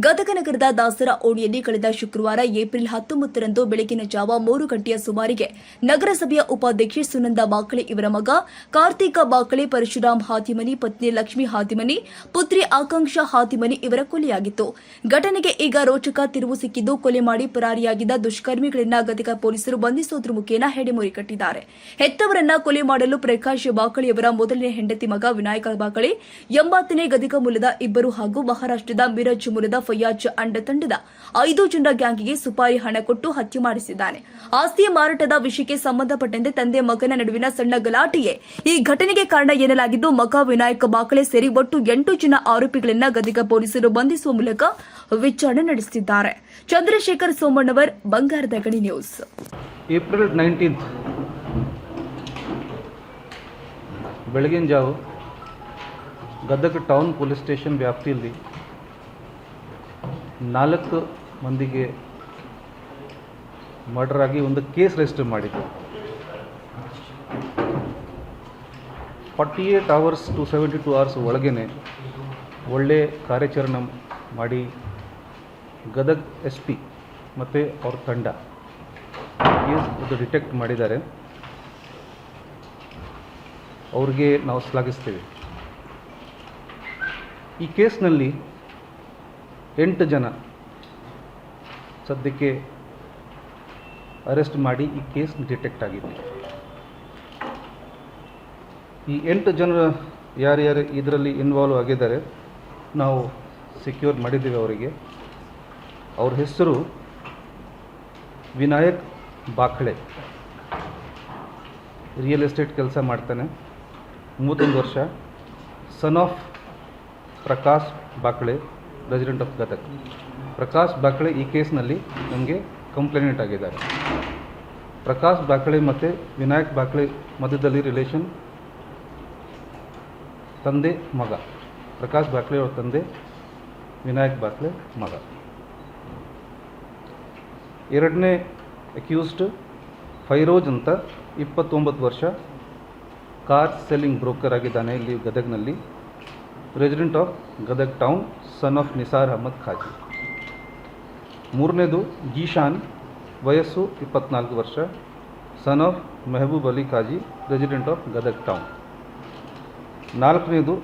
ಗದಗ ನಗರದ ದಾಸರ ಓಣಿಯಲ್ಲಿ ಕಳೆದ ಶುಕ್ರವಾರ ಏಪ್ರಿಲ್ 19ರಂದು ಬೆಳಗಿನ ಜಾವ 3 ಗಂಟೆಯ ಸುಮಾರಿಗೆ ನಗರಸಭೆಯ ಉಪಾಧ್ಯಕ್ಷೆ ಸುನಂದ ಬಾಕಳೆ ಇವರ ಮಗ ಕಾರ್ತಿಕ ಬಾಕಳೆ, ಪರಶುರಾಮ್ ಹಾದಿಮನಿ, ಪತ್ನಿ ಲಕ್ಷ್ಮೀ ಹಾದಿಮನಿ, ಪುತ್ರಿ ಆಕಾಂಕ್ಷಾ ಹಾದಿಮನಿ ಇವರ ಕೊಲೆಯಾಗಿತ್ತು. ಘಟನೆಗೆ ಈಗ ರೋಚಕ ತಿರುವು ಸಿಕ್ಕಿದ್ದು, ಕೊಲೆ ಮಾಡಿ ಪರಾರಿಯಾಗಿದ್ದ ದುಷ್ಕರ್ಮಿಗಳನ್ನ ಗದಗ ಪೊಲೀಸರು ಬಂಧಿಸೋದ್ರ ಮುಖೇನ ಹೆಡೆಮುರಿ ಕಟ್ಟಿದ್ದಾರೆ. ಹೆತ್ತವರನ್ನ ಕೊಲೆ ಮಾಡಲು ಪ್ರಕಾಶ್ ಬಾಕಳೆಯವರ ಮೊದಲನೇ ಹೆಂಡತಿ ಮಗ ವಿನಾಯಕ ಬಾಕಳೆ, 80ನೇ ಗದಗ ಮೂಲದ ಇಬ್ಬರು ಹಾಗೂ ಮಹಾರಾಷ್ಟ್ರದ ಮಿರಜ್ ಮೂಲದ ಫಯಾಜ್ ಅಂಡ ತಂಡದ 5 ಜನರ ಗ್ಯಾಂಗಿಗೆ ಸುಪಾರಿ ಹಣ ಕೊಟ್ಟು ಹತ್ಯೆ ಮಾಡಿಸಿದ್ದಾನೆ. ಆಸ್ತಿಯ ಮಾರಾಟದ ವಿಷಯಕ್ಕೆ ಸಂಬಂಧಪಟ್ಟಂತೆ ತಂದೆ ಮಗನ ನಡುವಿನ ಸಣ್ಣ ಗಲಾಟೆಯೇ ಈ ಘಟನೆಗೆ ಕಾರಣ ಎನ್ನಲಾಗಿದ್ದು, ಮಗ ವಿನಾಯಕ ಬಾಕಳೆ ಸೇರಿ ಒಟ್ಟು 8 ಜನ ಆರೋಪಿಗಳನ್ನ ಗದಗ ಪೊಲೀಸರು ಬಂಧಿಸುವ ಮೂಲಕ ವಿಚಾರಣೆ ನಡೆಸುತ್ತಿದ್ದಾರೆ. ಚಂದ್ರಶೇಖರ್ ಸೋಮಣ್ಣವರ್, ಬಂಗಾರದ ಗಣಿ ನ್ಯೂಸ್. ಏಪ್ರಿಲ್ 19 ಬೆಳಗಿನ ಜಾವ ಗದಗ ಟೌನ್ ಪೊಲೀಸ್ ಸ್ಟೇಷನ್ ವ್ಯಾಪ್ತಿಯಲ್ಲಿ 4 ಮಂದಿಗೆ ಮರ್ಡರ್ ಆಗಿ ಒಂದು ಕೇಸ್ ರಿಜಿಸ್ಟರ್ ಮಾಡಿದ್ದು. 48 hours to 72 hours ಒಳಗೇ ಒಳ್ಳೆ ಕಾರ್ಯಾಚರಣೆ ಮಾಡಿ ಗದಗ SP ಮತ್ತು ಅವ್ರ ತಂಡ ಕೇಸ್ ಡಿಟೆಕ್ಟ್ ಮಾಡಿದ್ದಾರೆ. ಅವ್ರಿಗೆ ನಾವು ಶ್ಲಾಘಿಸ್ತೇವೆ. ಈ ಕೇಸ್ನಲ್ಲಿ 8 ಜನ ಸದ್ಯಕ್ಕೆ ಅರೆಸ್ಟ್ ಮಾಡಿ ಈ ಕೇಸ್ ಡಿಟೆಕ್ಟ್ ಆಗಿದೆ. ಈ 8 ಜನರು ಯಾರ್ಯಾರು ಇದರಲ್ಲಿ ಇನ್ವಾಲ್ವ್ ಆಗಿದ್ದಾರೆ ನಾವು ಸೆಕ್ಯೂರ್ ಮಾಡಿದ್ದೀವಿ. ಅವರಿಗೆ ಅವ್ರ ಹೆಸರು ವಿನಾಯಕ್ ಬಾಕಳೆ, ರಿಯಲ್ ಎಸ್ಟೇಟ್ ಕೆಲಸ ಮಾಡ್ತಾನೆ, 31 ವರ್ಷ, son of Prakash Bakale, resident of Gadag. Prakash Bakale ಈ ಕೇಸ್ನಲ್ಲಿ ನಮಗೆ ಕಂಪ್ಲೇಂಟ್ ಆಗಿದ್ದಾರೆ. ಪ್ರಕಾಶ್ ಬಾಕಳೆ ಮತ್ತು ವಿನಾಯಕ್ ಬಾಕಳೆ ಮಧ್ಯದಲ್ಲಿ ರಿಲೇಷನ್ ತಂದೆ ಮಗ. ಪ್ರಕಾಶ್ ಬಾಕಳೆ ಅವ್ರ ತಂದೆ, ವಿನಾಯಕ್ ಬಾಕಳೆ ಮಗ. ಎರಡನೇ ಅಕ್ಯೂಸ್ಡ್ ಫೈರೋಜ್ ಅಂತ 29 ವರ್ಷ, ಕಾರ್ ಸೆಲ್ಲಿಂಗ್ ಬ್ರೋಕರ್ ಆಗಿದ್ದಾನೆ ಇಲ್ಲಿ ಗದಗ್ನಲ್ಲಿ, resident of Gadag town, son of Nisar Ahmad Khazi. ಮೂರನೇದು ಜೀಶಾನ್, ವಯಸ್ಸು 24 ವರ್ಷ, son of Mehboob Ali Khazi, resident of Gadag town. ನಾಲ್ಕನೇದು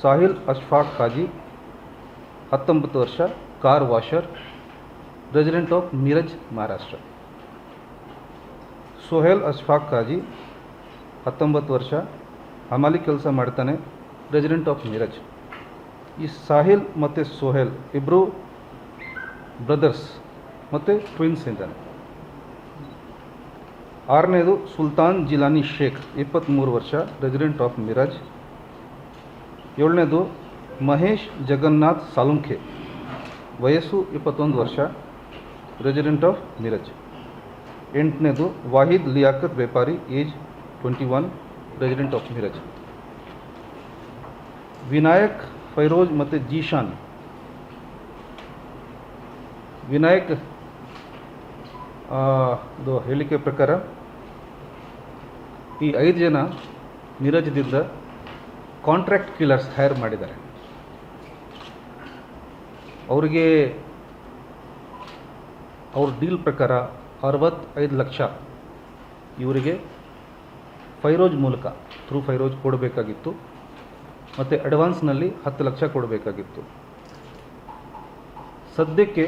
ಸಾಹಿಲ್ ಅಶ್ಫಾಕ್ ಖಾಜಿ, 19 ವರ್ಷ, car washer, resident of Miraj, Maharashtra. Sohail Ashfaq Khazi, 19 ವರ್ಷ, ಹಮಾಲಿ ಕೆಲಸ ಮಾಡ್ತಾನೆ, ರೆಸಿಡೆಂಟ್ ಆಫ್ ಮಿರಜ್. ಈ ಸಾಹಿಲ್ ಮತ್ತು ಸೋಹೇಲ್ ಇಬ್ಬರು ಬ್ರದರ್ಸ್ ಮತ್ತು ಟ್ವಿನ್ಸ್ ಇದ್ದಾನೆ. ಆರನೇದು ಸುಲ್ತಾನ್ ಜಿಲಾನಿ ಶೇಖ್, 23 ವರ್ಷ, ರೆಸಿಡೆಂಟ್ ಆಫ್ ಮಿರಜ್. ಏಳನೇದು ಮಹೇಶ್ ಜಗನ್ನಾಥ್ ಸಾಲುಂಖೆ, ವಯಸ್ಸು 21 ವರ್ಷ, ರೆಸಿಡೆಂಟ್ ಆಫ್ ಮಿರಜ್. ಎಂಟನೇದು Wahid Liyaqat Vyapari, age 21, resident of Miraj. Vinayak, Firoz ಮತ್ತು ಜೀಶಾನ್. ವಿನಾಯಕ್ ಇದು ಹೇಳಿಕೆ ಪ್ರಕಾರ ಈ 5 ಜನ ಮಿರಜ್ದಿಂದ ಕಾಂಟ್ರಾಕ್ಟ್ ಕಿಲ್ಲರ್ಸ್ ಹೈರ್ ಮಾಡಿದ್ದಾರೆ. ಅವರಿಗೆ ಅವ್ರ ಡೀಲ್ ಪ್ರಕಾರ 65 ಲಕ್ಷ ಇವರಿಗೆ ಫೈರೋಜ್ ಮೂಲಕ ಥ್ರೂ ಫೈರೋಜ್ ಕೊಡಬೇಕಾಗಿತ್ತು ಮತ್ತು ಅಡ್ವಾನ್ಸ್ನಲ್ಲಿ 10 ಲಕ್ಷ ಕೊಡಬೇಕಾಗಿತ್ತು. ಸದ್ಯಕ್ಕೆ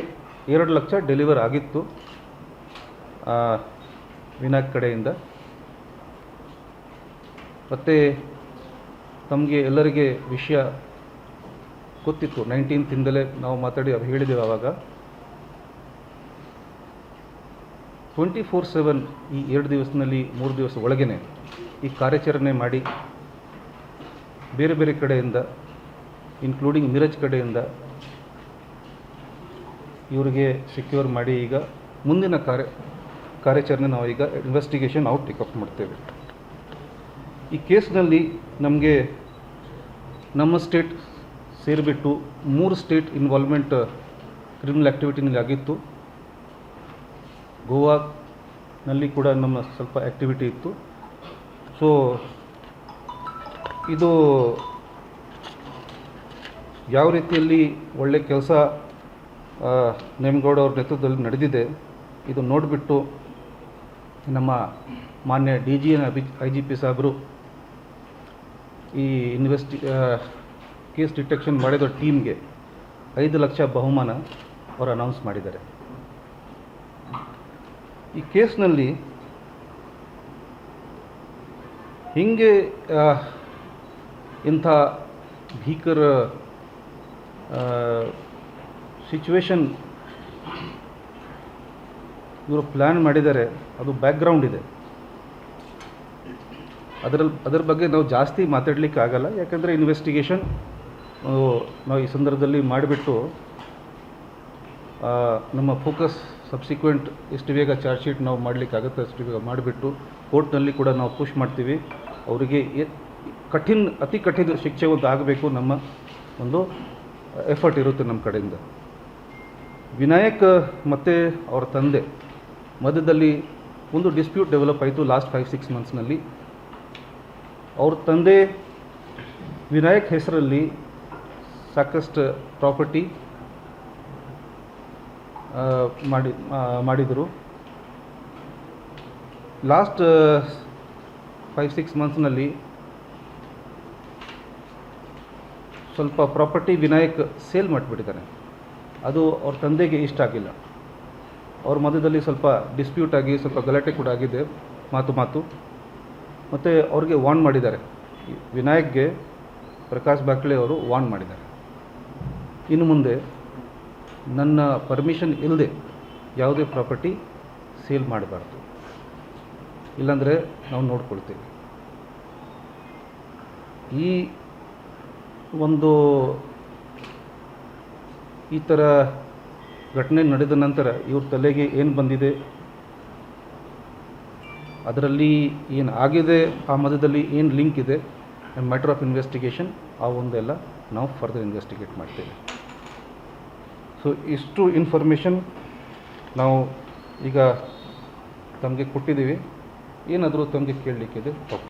2 ಲಕ್ಷ ಡೆಲಿವರ್ ಆಗಿತ್ತು ವಿನಾಯಕ್ ಕಡೆಯಿಂದ. ಮತ್ತು ತಮಗೆ ಎಲ್ಲರಿಗೆ ವಿಷಯ ಗೊತ್ತಿತ್ತು, 19th ನಾವು ಮಾತಾಡಿ ಹೇಳಿದ್ದೇವೆ. ಆವಾಗ 24/7 ಈ 2 ದಿವಸದಲ್ಲಿ 3 ದಿವಸ ಒಳಗೇ ಈ ಕಾರ್ಯಾಚರಣೆ ಮಾಡಿ ಬೇರೆ ಬೇರೆ ಕಡೆಯಿಂದ ಇನ್ಕ್ಲೂಡಿಂಗ್ ಮಿರಜ್ ಕಡೆಯಿಂದ ಇವರಿಗೆ ಸೆಕ್ಯೂರ್ ಮಾಡಿ ಈಗ ಮುಂದಿನ ಕಾರ್ಯಾಚರಣೆ ನಾವು ಈಗ ಇನ್ವೆಸ್ಟಿಗೇಷನ್ ಔಟ್ ಟೇಕಪ್ ಮಾಡ್ತೇವೆ. ಈ ಕೇಸ್ನಲ್ಲಿ ನಮಗೆ ನಮ್ಮ ಸ್ಟೇಟ್ ಸೇರಿಬಿಟ್ಟು 3 ಸ್ಟೇಟ್ ಇನ್ವಾಲ್ವ್ಮೆಂಟ್ ಕ್ರಿಮಿನಲ್ ಆ್ಯಕ್ಟಿವಿಟಿನಲ್ಲಿ ಆಗಿತ್ತು. ಗೋವಾನಲ್ಲಿ ಕೂಡ ನಮ್ಮ ಸ್ವಲ್ಪ ಆ್ಯಕ್ಟಿವಿಟಿ ಇತ್ತು. ಸೊ ಇದು ಯಾವ ರೀತಿಯಲ್ಲಿ ಒಳ್ಳೆ ಕೆಲಸ ನೇಮಗೌಡ ಅವ್ರ ನೇತೃತ್ವದಲ್ಲಿ ನಡೆದಿದೆ. ಇದು ನೋಡಿಬಿಟ್ಟು ನಮ್ಮ ಮಾನ್ಯ DG IGP ಸಾಹೇಬರು ಈ ಕೇಸ್ ಡಿಟೆಕ್ಷನ್ ಮಾಡಿದ ಟೀಮ್ಗೆ 5 ಲಕ್ಷ ಬಹುಮಾನ ಅವರು ಅನೌನ್ಸ್ ಮಾಡಿದ್ದಾರೆ. ಈ ಕೇಸ್ನಲ್ಲಿ ಹೀಗೆ ಇಂಥ ಭೀಕರ ಸಿಚುವೇಶನ್ ಇವರು ಪ್ಲ್ಯಾನ್ ಮಾಡಿದ್ದಾರೆ. ಅದು ಬ್ಯಾಕ್ಗ್ರೌಂಡ್ ಇದೆ. ಅದರ ಬಗ್ಗೆ ನಾವು ಜಾಸ್ತಿ ಮಾತಾಡಲಿಕ್ಕೆ ಆಗಲ್ಲ, ಯಾಕಂದರೆ ಇನ್ವೆಸ್ಟಿಗೇಷನ್ ನಾವು ಈ ಸಂದರ್ಭದಲ್ಲಿ ಮಾಡಿಬಿಟ್ಟು ನಮ್ಮ ಫೋಕಸ್ ಸಬ್ಸಿಕ್ವೆಂಟ್ ಎಷ್ಟು ಬೇಗ ಚಾರ್ಜ್ ಶೀಟ್ ನಾವು ಮಾಡಲಿಕ್ಕಾಗುತ್ತೆ ಅಷ್ಟು ಬೇಗ ಮಾಡಿಬಿಟ್ಟು ಕೋರ್ಟ್ನಲ್ಲಿ ಕೂಡ ನಾವು ಪುಷ್ ಮಾಡ್ತೀವಿ. ಅವರಿಗೆ ಅತಿ ಕಠಿಣ ಶಿಕ್ಷೆ ಒಂದು ಆಗಬೇಕು, ನಮ್ಮ ಒಂದು ಎಫರ್ಟ್ ಇರುತ್ತೆ ನಮ್ಮ ಕಡೆಯಿಂದ. ವಿನಾಯಕ್ ಮತ್ತು ಅವರ ತಂದೆ ಮಧ್ಯದಲ್ಲಿ ಒಂದು ಡಿಸ್ಪ್ಯೂಟ್ ಡೆವಲಪ್ ಆಯಿತು ಲಾಸ್ಟ್ 5-6 ಮಂತ್ಸ್ನಲ್ಲಿ. ಅವ್ರ ತಂದೆ ವಿನಾಯಕ್ ಹೆಸರಲ್ಲಿ ಸಾಕಷ್ಟು ಪ್ರಾಪರ್ಟಿ ಮಾಡಿದರು. ಲಾಸ್ಟ್ 5-6 ಮಂತ್ಸ್ನಲ್ಲಿ ಸ್ವಲ್ಪ ಪ್ರಾಪರ್ಟಿ ವಿನಾಯಕ್ ಸೇಲ್ ಮಾಡಿಬಿಟ್ಟಿದ್ದಾನೆ. ಅದು ಅವ್ರ ತಂದೆಗೆ ಇಷ್ಟ ಆಗಿಲ್ಲ. ಅವ್ರ ಮಧ್ಯದಲ್ಲಿ ಸ್ವಲ್ಪ ಡಿಸ್ಪ್ಯೂಟ್ ಆಗಿ ಸ್ವಲ್ಪ ಗಲಾಟೆ ಕೂಡ ಆಗಿದೆ, ಮಾತು. ಮತ್ತು ಅವ್ರಿಗೆ ವಾರ್ನ್ ಮಾಡಿದ್ದಾರೆ, ವಿನಾಯಕ್ಗೆ ಪ್ರಕಾಶ್ ಬಾಕ್ಲೆ ಅವರು ವಾರ್ನ್ ಮಾಡಿದ್ದಾರೆ, ಇನ್ನು ಮುಂದೆ ನನ್ನ ಪರ್ಮಿಷನ್ ಇಲ್ಲದೆ ಯಾವುದೇ ಪ್ರಾಪರ್ಟಿ ಸೇಲ್ ಮಾಡಬಾರ್ದು, ಇಲ್ಲಾಂದರೆ ನಾವು ನೋಡ್ಕೊಳ್ತೇವೆ. ಈ ಥರ ಘಟನೆ ನಡೆದ ನಂತರ ಇವ್ರ ತಲೆಗೆ ಏನು ಬಂದಿದೆ, ಅದರಲ್ಲಿ ಏನು ಆಗಿದೆ, ಆ ಮಧ್ಯದಲ್ಲಿ ಏನು ಲಿಂಕ್ ಇದೆ, ಮ್ಯಾಟರ್ ಆಫ್ ಇನ್ವೆಸ್ಟಿಗೇಷನ್ ಆ ಒಂದೆಲ್ಲ ನಾವು ಫರ್ದರ್ ಇನ್ವೆಸ್ಟಿಗೇಟ್ ಮಾಡ್ತೇವೆ. ಸೊ ಇಷ್ಟು ಇನ್ಫಾರ್ಮೇಷನ್ ನಾವು ಈಗ ತಮಗೆ ಕೊಟ್ಟಿದ್ದೀವಿ. ಏನಾದರೂ ತಮಗೆ ಕೇಳಲಿಕ್ಕಿದೆ? ಓಕೆ.